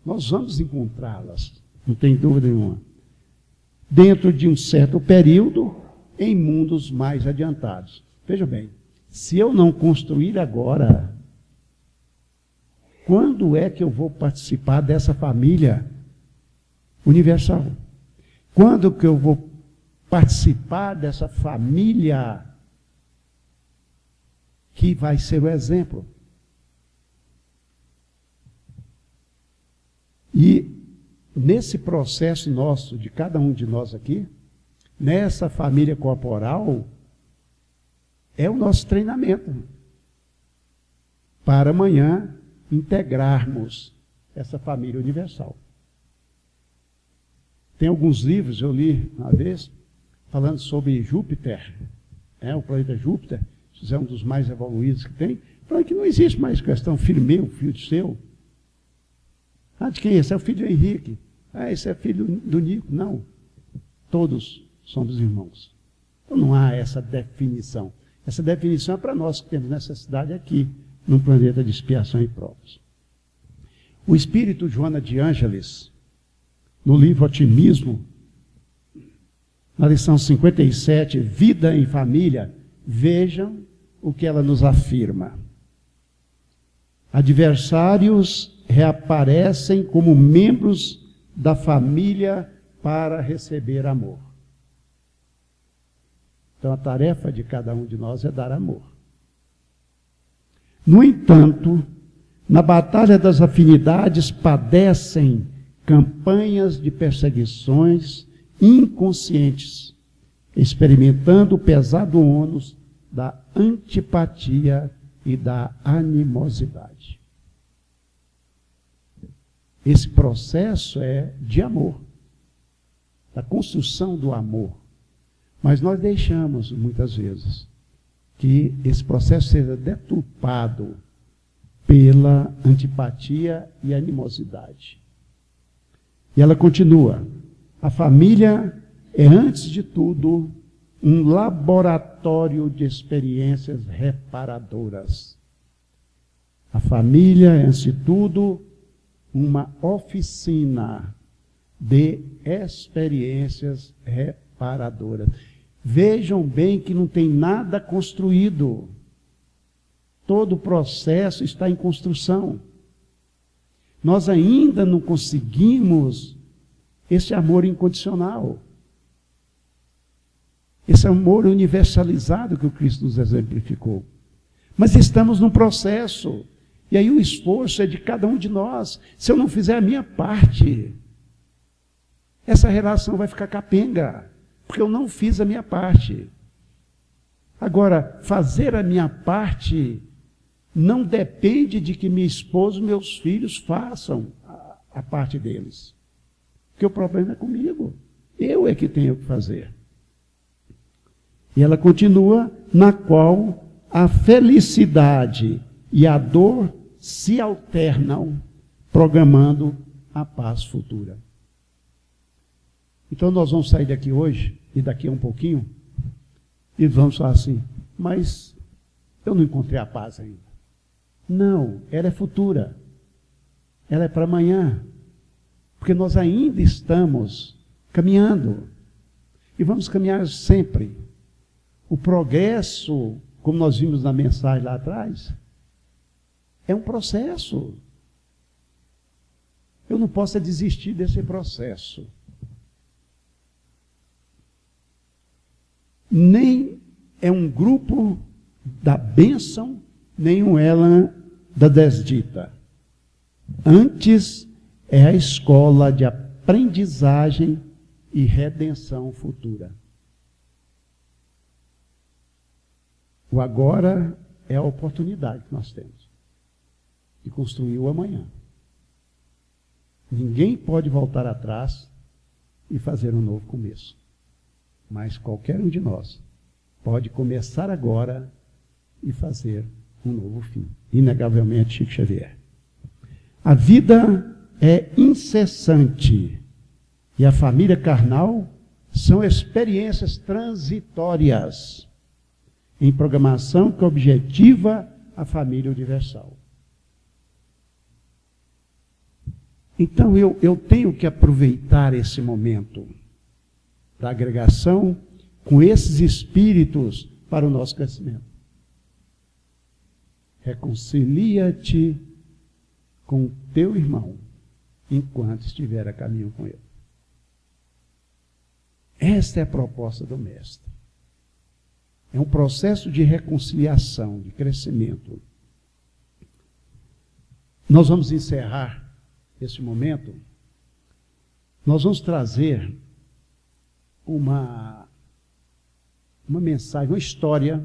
Nós vamos encontrá-las, não tem dúvida nenhuma. Dentro de um certo período, em mundos mais adiantados. Veja bem, se eu não construir agora, quando é que eu vou participar dessa família universal? Quando que eu vou participar dessa família que vai ser o exemplo? E nesse processo nosso, de cada um de nós aqui, nessa família corporal, é o nosso treinamento para amanhã integrarmos essa família universal. Tem alguns livros, eu li uma vez, falando sobre Júpiter, o planeta Júpiter, isso é um dos mais evoluídos que tem, falando que não existe mais questão filho meu, filho seu. De quem é? Esse é o filho do Henrique. Esse é filho do Nico. Não. Todos somos irmãos. Então não há essa definição. Essa definição é para nós que temos necessidade aqui, num planeta de expiação e provas. O espírito Joana de Ângeles, no livro Otimismo, na lição 57, Vida em Família, vejam o que ela nos afirma. Adversários reaparecem como membros da família para receber amor. Então, a tarefa de cada um de nós é dar amor. No entanto, na batalha das afinidades padecem campanhas de perseguições inconscientes, experimentando o pesado ônus da antipatia e da animosidade. Esse processo é de amor, da construção do amor. Mas nós deixamos, muitas vezes, que esse processo seja deturpado pela antipatia e animosidade. E ela continua: a família é, antes de tudo, um laboratório de experiências reparadoras. A família é, antes de tudo, uma oficina de experiências reparadoras. Vejam bem que não tem nada construído. Todo o processo está em construção. Nós ainda não conseguimos esse amor incondicional. Esse amor universalizado que o Cristo nos exemplificou. Mas estamos num processo. E aí o esforço é de cada um de nós. Se eu não fizer a minha parte, essa relação vai ficar capenga. Porque eu não fiz a minha parte. Agora, fazer a minha parte não depende de que minha esposa e meus filhos façam a parte deles. Porque o problema é comigo. Eu é que tenho que fazer. E ela continua, na qual a felicidade e a dor se alternam, programando a paz futura. Então nós vamos sair daqui hoje, e daqui a um pouquinho, e vamos falar assim, mas eu não encontrei a paz ainda. Não, ela é futura. Ela é para amanhã. Porque nós ainda estamos caminhando. E vamos caminhar sempre. O progresso, como nós vimos na mensagem lá atrás, é um processo. Eu não posso desistir desse processo. Nem é um grupo da bênção, nem um ela da desdita. Antes é a escola de aprendizagem e redenção futura. O agora é a oportunidade que nós temos de construir o amanhã. Ninguém pode voltar atrás e fazer um novo começo. Mas qualquer um de nós pode começar agora e fazer um novo fim. Inegavelmente, Chico Xavier. A vida é incessante e a família carnal são experiências transitórias em programação que objetiva a família universal. Então eu tenho que aproveitar esse momento da agregação com esses espíritos para o nosso crescimento. Reconcilia-te com teu irmão enquanto estiver a caminho com ele. Esta é a proposta do Mestre. É um processo de reconciliação, de crescimento. Nós vamos encerrar esse momento. Nós vamos trazer uma mensagem, uma história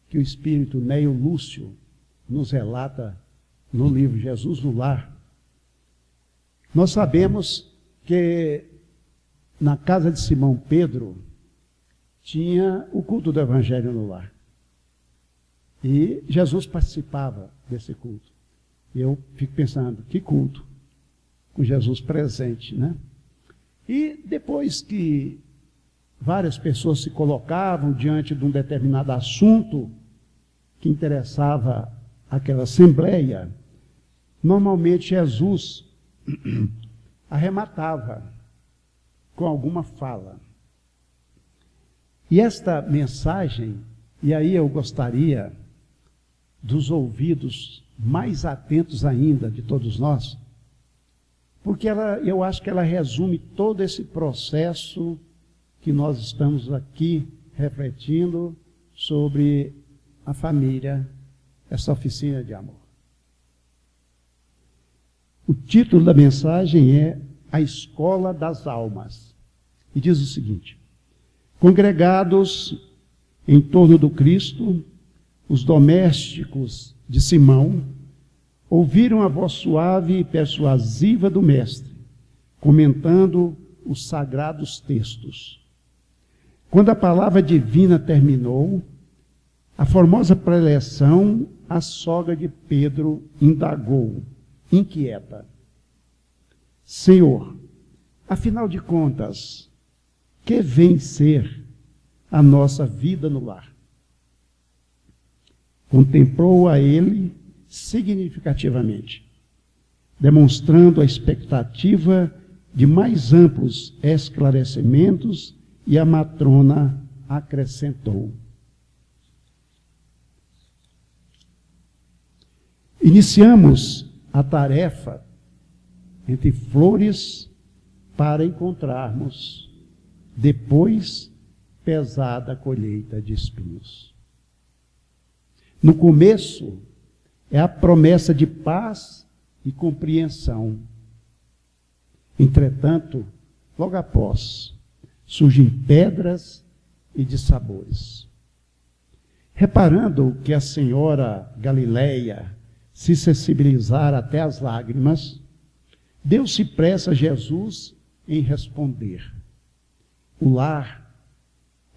que o espírito Neio Lúcio nos relata no livro Jesus no Lar. Nós sabemos que na casa de Simão Pedro tinha o culto do Evangelho no lar. E Jesus participava desse culto. E eu fico pensando, que culto? Com Jesus presente, né? E depois que várias pessoas se colocavam diante de um determinado assunto que interessava aquela assembleia, normalmente Jesus arrematava com alguma fala. E esta mensagem, e aí eu gostaria dos ouvidos mais atentos ainda de todos nós, porque eu acho que ela resume todo esse processo que nós estamos aqui refletindo sobre a família, essa oficina de amor. O título da mensagem é A Escola das Almas. E diz o seguinte: congregados em torno do Cristo, os domésticos de Simão ouviram a voz suave e persuasiva do Mestre, comentando os sagrados textos. Quando a palavra divina terminou, a formosa preleção, a sogra de Pedro indagou, inquieta: Senhor, afinal de contas, que vem ser a nossa vida no lar? Contemplou a ele significativamente, demonstrando a expectativa de mais amplos esclarecimentos, e a matrona acrescentou: iniciamos a tarefa entre flores para encontrarmos depois pesada colheita de espinhos. No começo é a promessa de paz e compreensão. Entretanto, logo após, surgem pedras e dissabores. Reparando que a senhora Galileia se sensibilizara até as lágrimas, Deus se pressa a Jesus em responder: o lar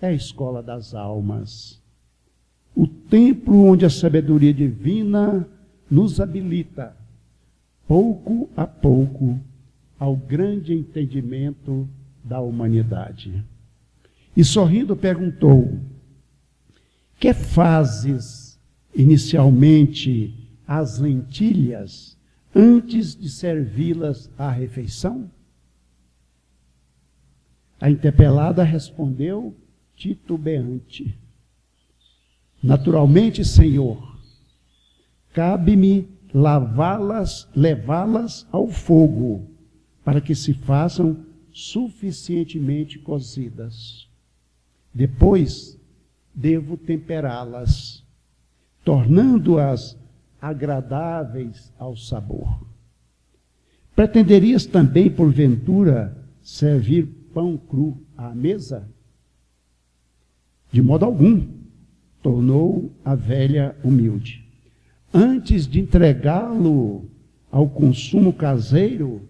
é a escola das almas, o templo onde a sabedoria divina nos habilita, pouco a pouco, ao grande entendimento da humanidade. E sorrindo perguntou: que fazes inicialmente as lentilhas antes de servi-las à refeição? A interpelada respondeu titubeante: naturalmente, Senhor, cabe-me levá-las ao fogo, para que se façam suficientemente cozidas. Depois, devo temperá-las, tornando-as agradáveis ao sabor. Pretenderias também, porventura, servir pão cru à mesa? De modo algum, tornou a velha humilde. Antes de entregá-lo ao consumo caseiro,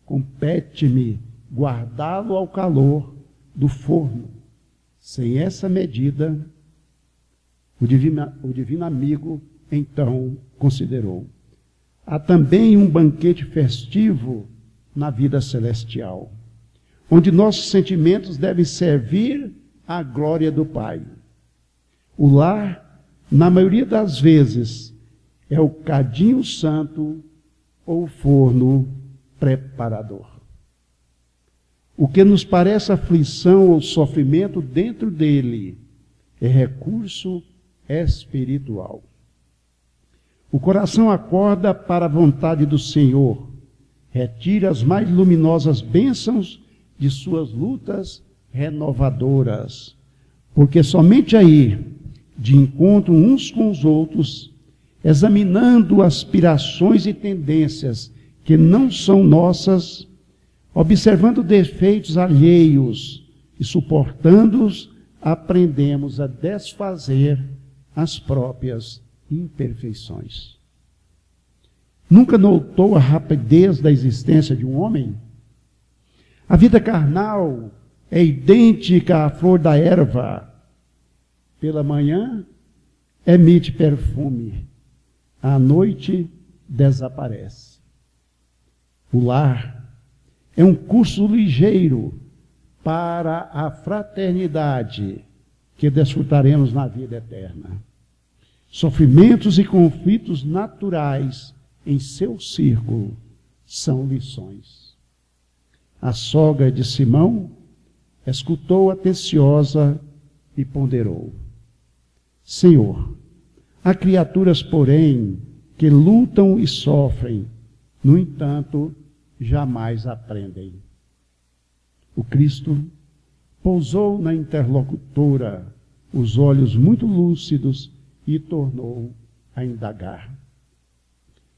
compete-me guardá-lo ao calor do forno. Sem essa medida, o divino amigo então considerou: há também um banquete festivo na vida celestial, onde nossos sentimentos devem servir à glória do Pai. O lar, na maioria das vezes, é o cadinho santo ou o forno preparador. O que nos parece aflição ou sofrimento dentro dele é recurso espiritual. O coração acorda para a vontade do Senhor, retira as mais luminosas bênçãos de suas lutas renovadoras, porque somente aí, de encontro uns com os outros, examinando aspirações e tendências que não são nossas, observando defeitos alheios e suportando-os, aprendemos a desfazer as próprias imperfeições. Nunca notou a rapidez da existência de um homem? A vida carnal é idêntica à flor da erva. Pela manhã emite perfume, à noite desaparece. O lar é um curso ligeiro para a fraternidade que desfrutaremos na vida eterna. Sofrimentos e conflitos naturais em seu círculo são lições. A sogra de Simão escutou atenciosa e ponderou: Senhor, há criaturas, porém, que lutam e sofrem, no entanto, jamais aprendem. O Cristo pousou na interlocutora os olhos muito lúcidos e tornou a indagar.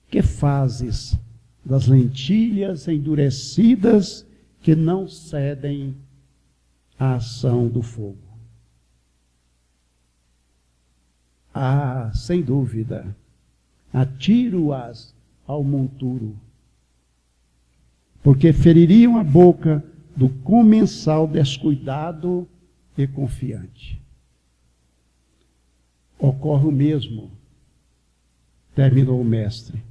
Que fazes das lentilhas endurecidas que não cedem à ação do fogo? Ah, sem dúvida, atiro-as ao monturo, porque feririam a boca do comensal descuidado e confiante. Ocorre o mesmo, terminou o mestre,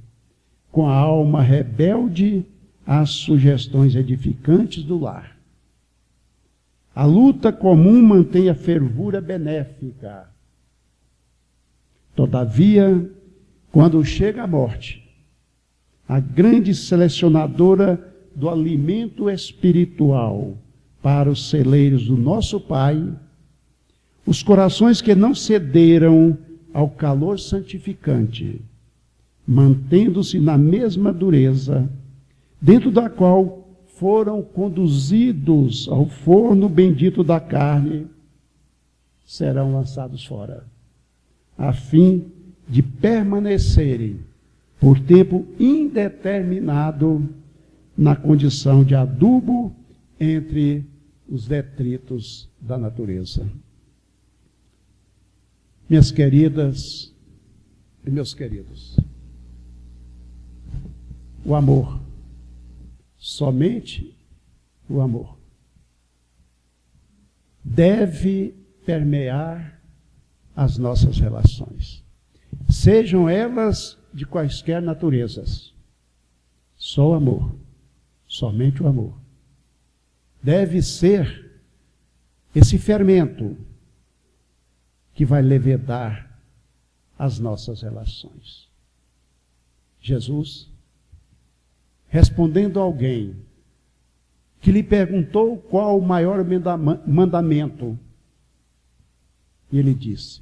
com a alma rebelde às sugestões edificantes do lar. A luta comum mantém a fervura benéfica. Todavia, quando chega a morte, a grande selecionadora do alimento espiritual para os celeiros do nosso Pai, os corações que não cederam ao calor santificante, mantendo-se na mesma dureza, dentro da qual foram conduzidos ao forno bendito da carne, serão lançados fora, a fim de permanecerem por tempo indeterminado na condição de adubo entre os detritos da natureza. Minhas queridas e meus queridos, o amor, somente o amor, deve permear as nossas relações, sejam elas de quaisquer naturezas. Só o amor, somente o amor, deve ser esse fermento que vai levedar as nossas relações. Jesus, respondendo a alguém que lhe perguntou qual o maior mandamento, ele disse: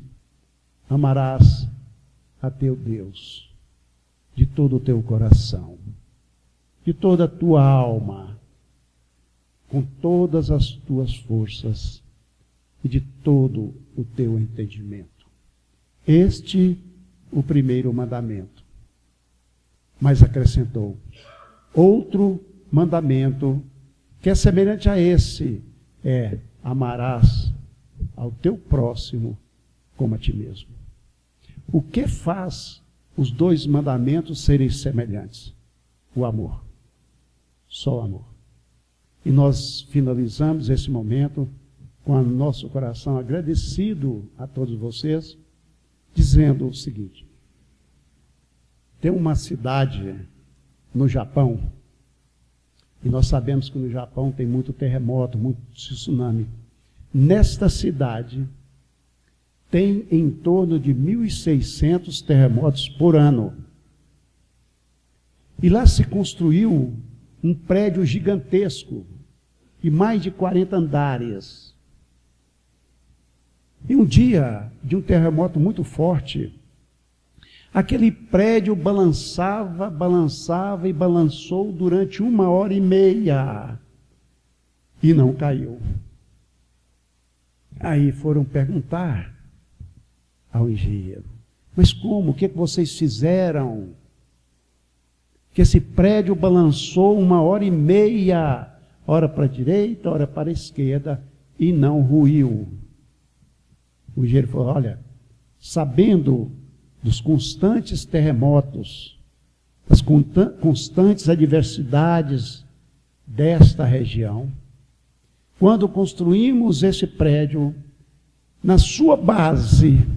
amarás a teu Deus de todo o teu coração, de toda a tua alma, com todas as tuas forças e de todo o teu entendimento. Este o primeiro mandamento. Mas acrescentou: outro mandamento, que é semelhante a esse, é: amarás ao teu próximo como a ti mesmo. O que faz os dois mandamentos serem semelhantes? O amor. Só o amor. E nós finalizamos esse momento com o nosso coração agradecido a todos vocês, dizendo o seguinte: tem uma cidade no Japão, e nós sabemos que no Japão tem muito terremoto, muito tsunami. Nesta cidade, tem em torno de 1.600 terremotos por ano. E lá se construiu um prédio gigantesco, de mais de 40 andares. E um dia, de um terremoto muito forte, aquele prédio balançava, balançava e balançou durante 1h30 e não caiu. Aí foram perguntar ao engenheiro: mas como? O que vocês fizeram? Que esse prédio balançou 1h30, ora para a direita, ora para a esquerda, e não ruiu. O engenheiro falou: olha, sabendo dos constantes terremotos, das constantes adversidades desta região, quando construímos esse prédio, na sua base,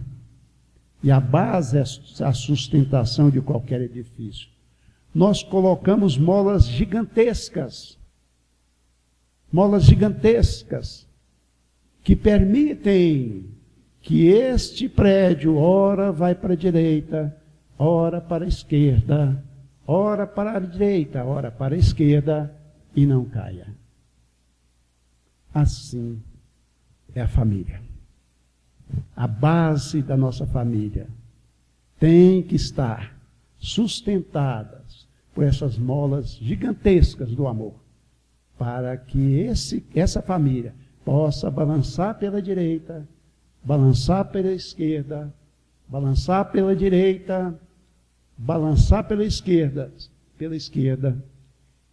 e a base é a sustentação de qualquer edifício, nós colocamos molas gigantescas, que permitem que este prédio, ora vai para a direita, ora para a esquerda, ora para a direita, ora para a esquerda, e não caia. Assim é a família. A base da nossa família tem que estar sustentadas por essas molas gigantescas do amor, para que essa família possa balançar pela direita, balançar pela esquerda, balançar pela direita, balançar pela esquerda,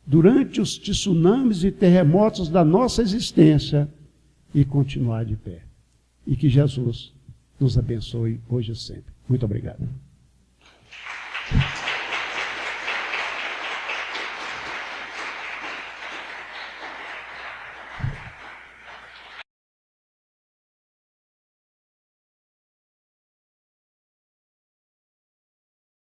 durante os tsunamis e terremotos da nossa existência e continuar de pé. E que Jesus nos abençoe hoje e sempre. Muito obrigado.